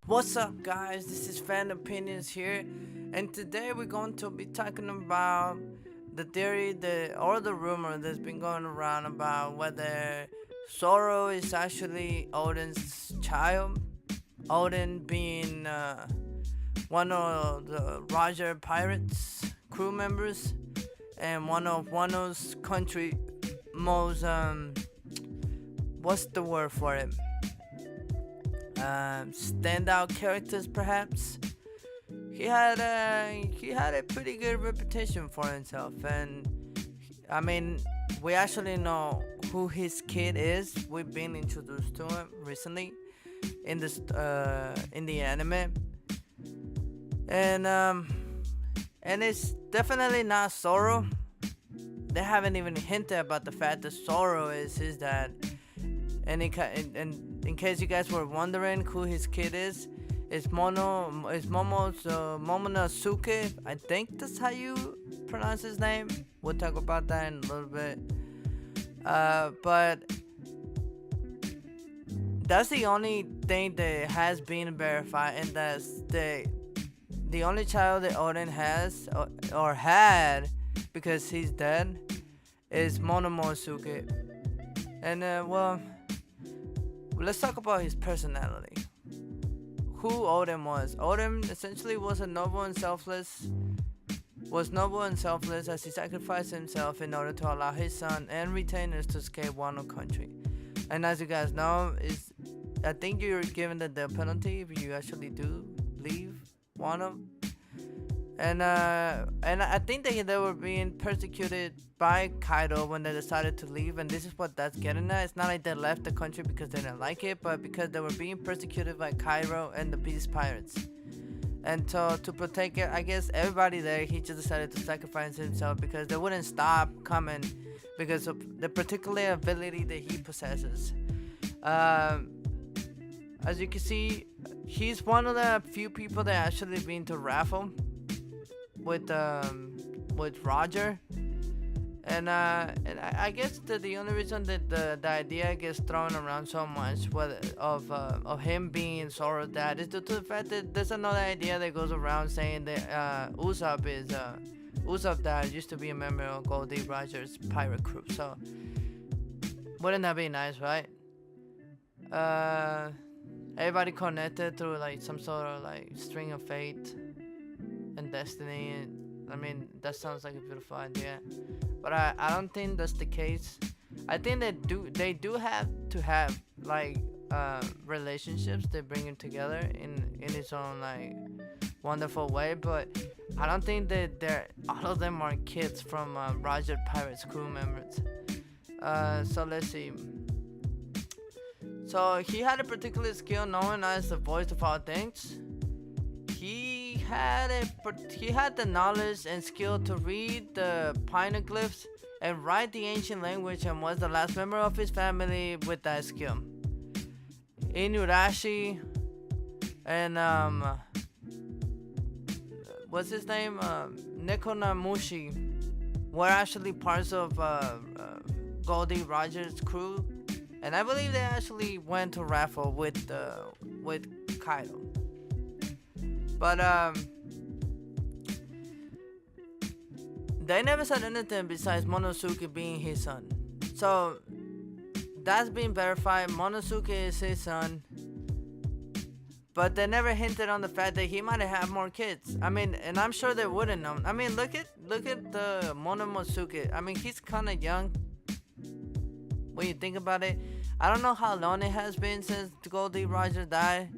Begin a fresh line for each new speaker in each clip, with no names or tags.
What's up, guys? This is Fan Opinions here, and today we're going to be talking about the theory or the rumor that's been going around about whether Zoro is actually Oden's child. Oden being one of the Roger Pirates crew members and one of Wano's country most what's the word for it? Standout characters, perhaps. He had a pretty good reputation for himself, and I mean, we actually know who his kid is. We've been introduced to him recently in the anime, and it's definitely not Zoro. They haven't even hinted about the fact that Zoro is his dad. And in case you guys were wondering who his kid is, it's Momonosuke. I think that's how you pronounce his name. We'll talk about that in a little bit. But that's the only thing that has been verified, and that's the only child that Oden has or had, because he's dead, is Momonosuke. And well, let's talk about his personality. Who Oden was. Oden essentially was noble and selfless as he sacrificed himself in order to allow his son and retainers to escape Wano country. And as you guys know, I think you're given the death penalty if you actually do leave Wano. And I think that they were being persecuted by Kaido when they decided to leave, and this is what that's getting at. It's not like they left the country because they didn't like it, but because they were being persecuted by Kaido and the Beast Pirates. And so to protect it, I guess everybody there, he just decided to sacrifice himself because they wouldn't stop coming because of the particular ability that he possesses. As you can see, he's one of the few people that actually been to raffle with Roger, and I guess that the only reason that the idea gets thrown around so much of him being Zoro's dad is due to the fact that there's another idea that goes around saying that Usopp's dad used to be a member of Goldie Roger's pirate crew. So wouldn't that be nice, right? Everybody connected through like some sort of like string of fate and destiny. And I mean, that sounds like a beautiful idea, but I don't think that's the case. I think they do have to have like relationships that bring them together in its own like wonderful way, but I don't think that all of them are kids from Roger Pirates crew members. So let's see. So he had a particular skill known as the voice of all things. He had the knowledge and skill to read the poneglyphs and write the ancient language, and was the last member of his family with that skill. Inurashi and what's his name? Nekonamushi were actually parts of Goldie Roger's crew, and I believe they actually went to raffle with Kaido. But they never said anything besides Momonosuke being his son. So that's been verified. Momonosuke is his son. But they never hinted on the fact that he might have more kids. I mean, and I'm sure they wouldn't know. I mean, look at the Momonosuke. I mean, he's kind of young when you think about it. I don't know how long it has been since Goldie Roger died,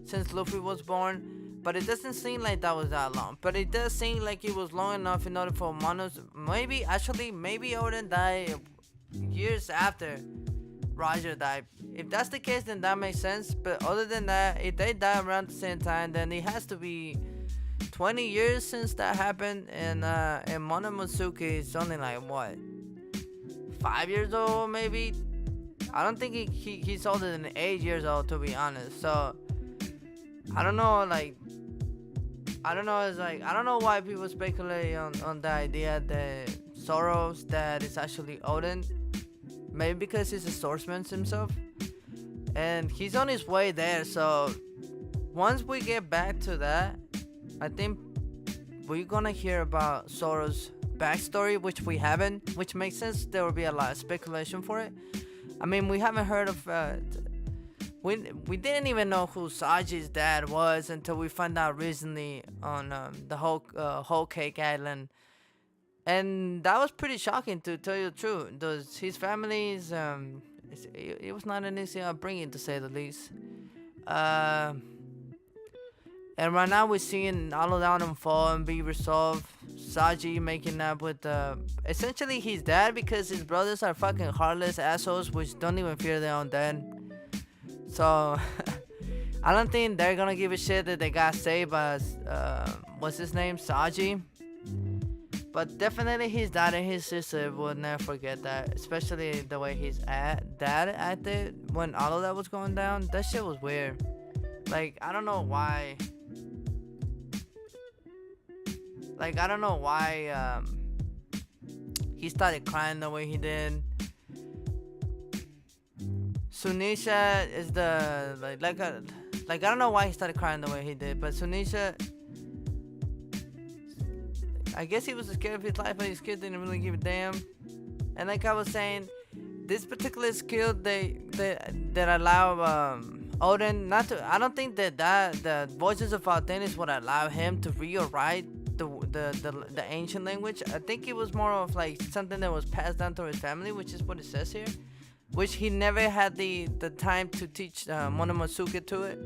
since Luffy was born. But it doesn't seem like that was that long. But it does seem like it was long enough in order for maybe Oden died years after Roger died. If that's the case, then that makes sense. But other than that, if they die around the same time, then it has to be 20 years since that happened. And Momonosuke is only like, what, 5 years old maybe? I don't think he's older than 8 years old, to be honest. So I don't know, it's like, I don't know why people speculate on the idea that Zoro's dad is actually Oden. Maybe because he's a swordsman himself. And he's on his way there, so once we get back to that, I think we're gonna hear about Zoro's backstory, which we haven't, which makes sense. There will be a lot of speculation for it. I mean, we haven't heard of. We didn't even know who Saji's dad was until we found out recently on the whole Cake Island, and that was pretty shocking to tell you the truth. His family's it was not an easy upbringing to say the least. Uh, and right now we're seeing all of that unfold and be resolved. Saji making up with essentially his dad because his brothers are fucking heartless assholes which don't even fear their own dad. So I don't think they're gonna give a shit that they got saved by what's his name, Saji. But definitely his dad and his sister would never forget that, especially the way his dad acted when all of that was going down. That shit was weird. Like I don't know why. He started crying the way he did. Sunisha is the I don't know why he started crying the way he did, but Sunisha, I guess he was scared of his life, but his kid didn't really give a damn. And like I was saying, this particular skill that allow Oden not to. I don't think that the voices of Altenis would allow him to read or write the ancient language. I think it was more of like something that was passed down to his family, which is what it says here. Which he never had the time to teach Monomosuke to it.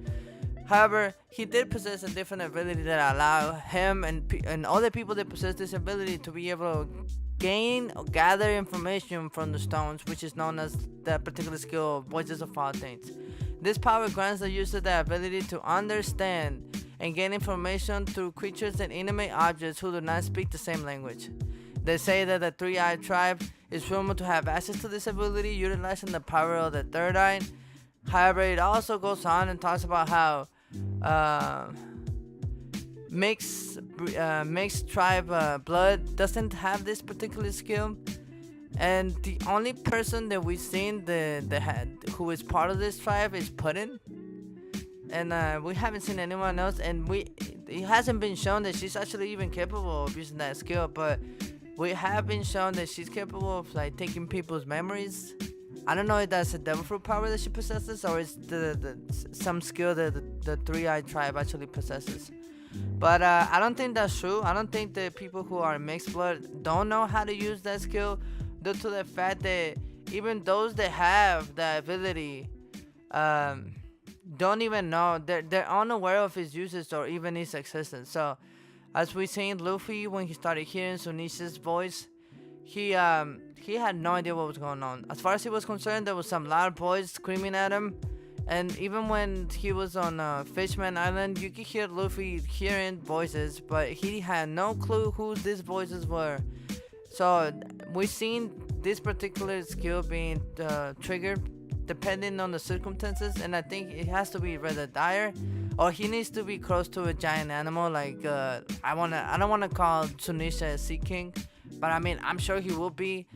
However, he did possess a different ability that allowed him and other people that possess this ability to be able to gain or gather information from the stones, which is known as that particular skill of Voices of All Things. This power grants the user the ability to understand and gain information through creatures and inanimate objects who do not speak the same language. They say that the Three-Eyed Tribe is rumored to have access to this ability, utilizing the power of the third eye. However, it also goes on and talks about how mixed tribe blood doesn't have this particular skill, and the only person that we've seen who is part of this tribe is Puddin, and we haven't seen anyone else, and it hasn't been shown that she's actually even capable of using that skill, but we have been shown that she's capable of like taking people's memories. I don't know if that's a devil fruit power that she possesses, or is some skill that the Three-Eyed Tribe actually possesses. But I don't think that's true. I don't think that people who are mixed blood don't know how to use that skill, due to the fact that even those that have the ability don't even know. They're unaware of its uses or even its existence. So, as we seen Luffy, when he started hearing Sunisha's voice, he had no idea what was going on. As far as he was concerned, there was some loud boys screaming at him, and even when he was on Fishman Island, you could hear Luffy hearing voices, but he had no clue who these voices were. So we've seen this particular skill being triggered depending on the circumstances, and I think it has to be rather dire, or he needs to be close to a giant animal. Like I don't wanna call Tsunisha a Sea King, but I mean I'm sure he will be.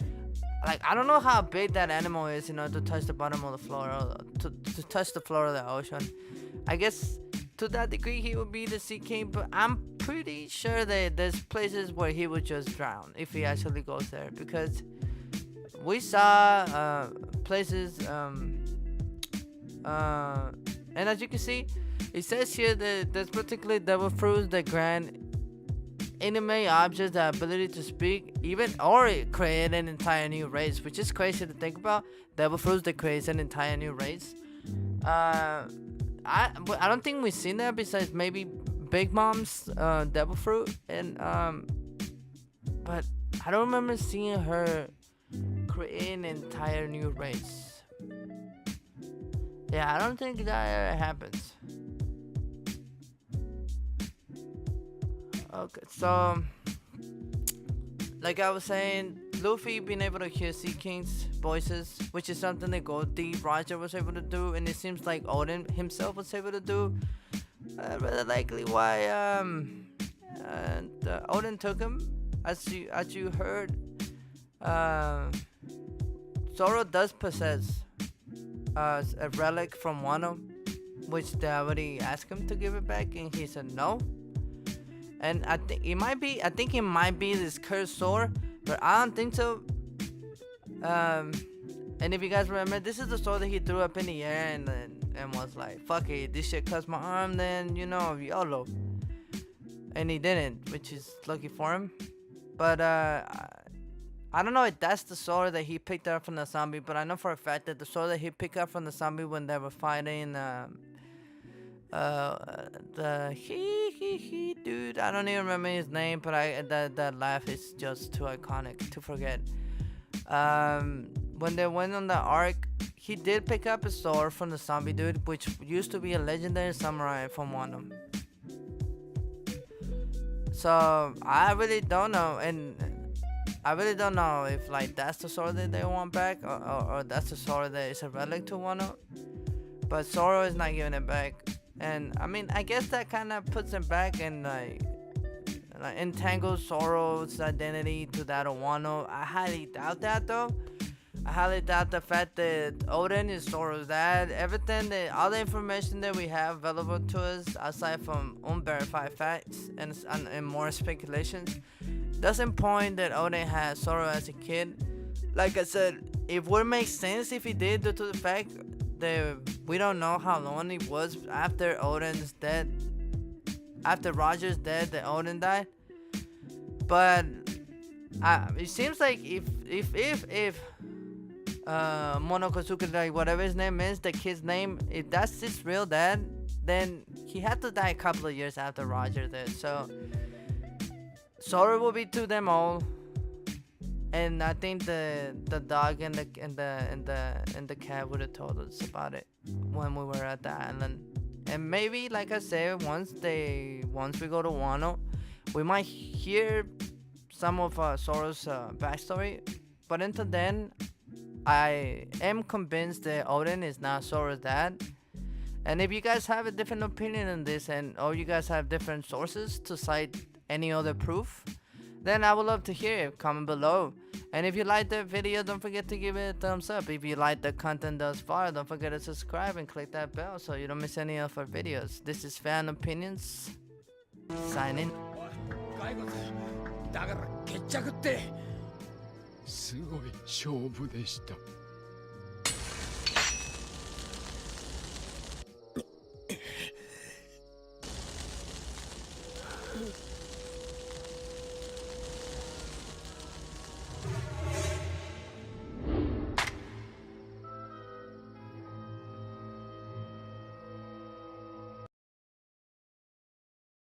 Like I don't know how big that animal is, to touch the bottom of the floor, or to touch the floor of the ocean. I guess to that degree he would be the Sea King, but I'm pretty sure that there's places where he would just drown if he actually goes there, because we saw places, and as you can see, it says here that there's particularly devil fruits that grant inanimate objects the ability to speak, even or create an entire new race, which is crazy to think about. Devil fruits that creates an entire new race. I don't think we've seen that besides maybe Big Mom's devil fruit, and but I don't remember seeing her create an entire new race. Yeah, I don't think that ever happens. Okay, so like I was saying, Luffy being able to hear Sea King's voices, which is something that Goldie Roger was able to do, and it seems like Oden himself was able to do. Rather likely why Oden took him, as you heard. Zoro does possess a relic from Wano, which they already asked him to give it back, and he said no. And I think it might be. I think it might be this cursed sword, but I don't think so. Um, and if you guys remember, this is the sword that he threw up in the air and was like, "Fuck it, this shit cuts my arm." Then YOLO. And he didn't, which is lucky for him. But I don't know if that's the sword that he picked up from the zombie, but I know for a fact that the sword that he picked up from the zombie when they were fighting the he dude, I don't even remember his name, but that laugh is just too iconic to forget. When they went on the arc, he did pick up a sword from the zombie dude, which used to be a legendary samurai from Wano. So I really don't know, and I really don't know if like that's the sword that they want back, or that's the sword that is a relic to Wano. But Zoro is not giving it back, and I mean I guess that kind of puts him back and like entangles Zoro's identity to that of Wano. I highly doubt that though. I highly doubt the fact that Oden is Zoro's dad. Everything that all the information that we have available to us, aside from unverified facts and more speculations, doesn't point that Oden had Zoro as a kid. Like I said, it would make sense if he did, due to the fact that we don't know how long it was after Oden's death, after Roger's death, that Oden died. But it seems like if Monokosuke, like whatever his name is, the kid's name, if that's his real dad, then he had to die a couple of years after Roger did. So Zoro will be to them all, and I think the dog and the cat would have told us about it when we were at the island. And maybe, like I said, once we go to Wano, we might hear some of Zoro's backstory. But until then, I am convinced that Oden is not Zoro's dad. And if you guys have a different opinion on this, or you guys have different sources to cite any other proof, then I would love to hear it. Comment below. And if you like the video, don't forget to give it a thumbs up. If you like the content thus far, don't forget to subscribe and click that bell so you don't miss any of our videos. This is Fan Opinions, signing.
だから決着ってすごい勝負でした。